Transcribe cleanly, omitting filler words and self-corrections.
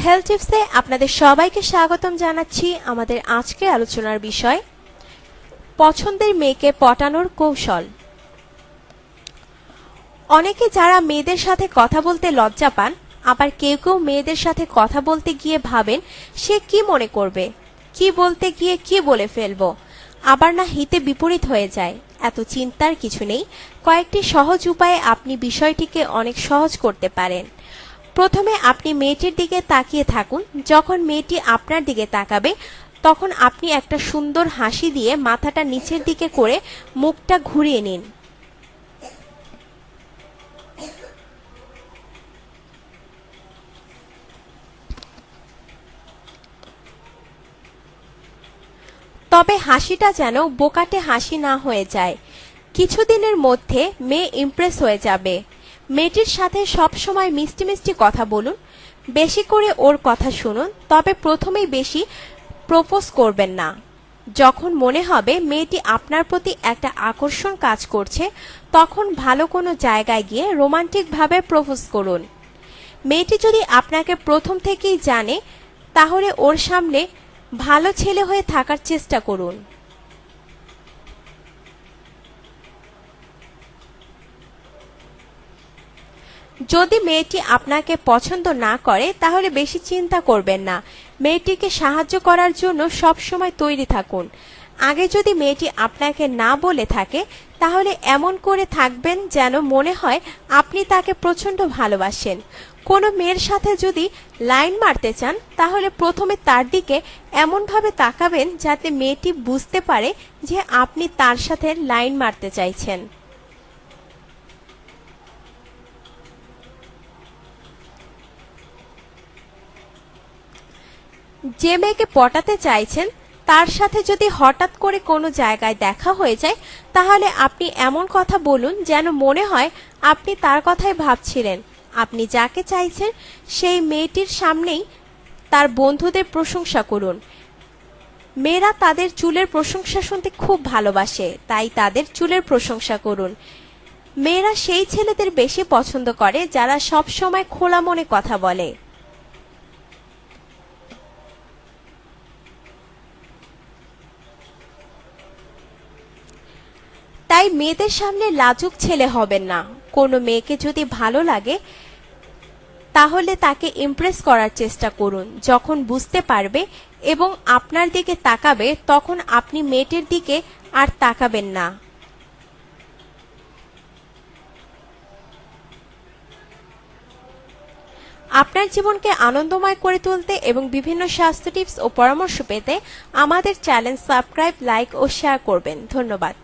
Health টিপসে আপনাদের সবাইকে স্বাগতম জানাচ্ছি। আমাদের আজকের আলোচনার বিষয় পছন্দের মেয়েকে পটানোর কৌশল। অনেকে যারা মেয়েদের সাথে কথা বলতে লজ্জা পান, আবার কেউ কেউ মেয়েদের সাথে কথা বলতে গিয়ে ভাবেন সে কি মনে করবে, কি বলতে গিয়ে কি বলে ফেলবো, আবার না হিতে বিপরীত হয়ে যায়। এত চিন্তার কিছু নেই, কয়েকটি সহজ উপায়ে আপনি বিষয়টিকে অনেক সহজ করতে পারেন। প্রথমে আপনি মেয়েটির দিকে তাকিয়ে থাকুন। যখন মেয়েটি আপনার দিকে তাকাবে তখন আপনি একটা সুন্দর হাসি দিয়ে মাথাটা নিচের দিকে করে মুখটা ঘুরিয়ে নিন। তবে হাসিটা যেন বোকাটে হাসি না হয়ে যায়। কিছুদিনের মধ্যে মেয়ে ইমপ্রেস হয়ে যাবে। মেয়েটির সাথে সব সময় মিষ্টি মিষ্টি কথা বলুন, বেশি করে ওর কথা শুনুন। তবে প্রথমেই বেশি প্রপোজ করবেন না। যখন মনে হবে মেয়েটি আপনার প্রতি একটা আকর্ষণ কাজ করছে, তখন ভালো কোনো জায়গায় গিয়ে রোমান্টিকভাবে প্রপোজ করুন। মেয়েটি যদি আপনাকে প্রথম থেকেই জানে, তাহলে ওর সামনে ভালো ছেলে হয়ে থাকার চেষ্টা করুন। যদি মেয়েটি আপনাকে পছন্দ না করে তাহলে বেশি চিন্তা করবেন না। মেয়েটিকে সাহায্য করার জন্য সব সময় তৈরি থাকুন। আগে যদি মেয়েটি আপনাকে না বলে থাকে তাহলে এমন করে থাকবেন যেন মনে হয় আপনি তাকে প্রচণ্ড ভালোবাসেন। কোনো মেয়ের সাথে যদি লাইন মারতে চান তাহলে প্রথমে তার দিকে এমনভাবে তাকাবেন যাতে মেয়েটি বুঝতে পারে যে আপনি তার সাথে লাইন মারতে চাইছেন। যে মেয়েকে পটাতে চাইছেন তার সাথে যদি হঠাৎ করে কোনো জায়গায় দেখা হয়ে যায় তাহলে আপনি এমন কথা বলুন যেন মনে হয় আপনি তার কথাই ভাবছিলেন। আপনি যাকে চাইছেন সেই মেয়েটির সামনেই তার বন্ধুদের প্রশংসা করুন। মেয়েরা তাদের চুলের প্রশংসা শুনতে খুব ভালোবাসে, তাই তাদের চুলের প্রশংসা করুন। মেয়েরা সেই ছেলেদের বেশি পছন্দ করে যারা সব সময় খোলা মনে কথা বলে। তাই মেয়েদের সামনে লাজুক ছেলে হবেন না। কোনো মেয়েকে যদি ভালো লাগে তাহলে তাকে ইমপ্রেস করার চেষ্টা করুন। যখন বুঝতে পারবে এবং আপনার দিকে তাকাবে তখন আপনি মেয়েটির দিকে আর তাকাবেন না। আপনার জীবনকে আনন্দময় করে তুলতে এবং বিভিন্ন স্বাস্থ্য টিপস ও পরামর্শ পেতে আমাদের চ্যানেল সাবস্ক্রাইব, লাইক ও শেয়ার করবেন। ধন্যবাদ।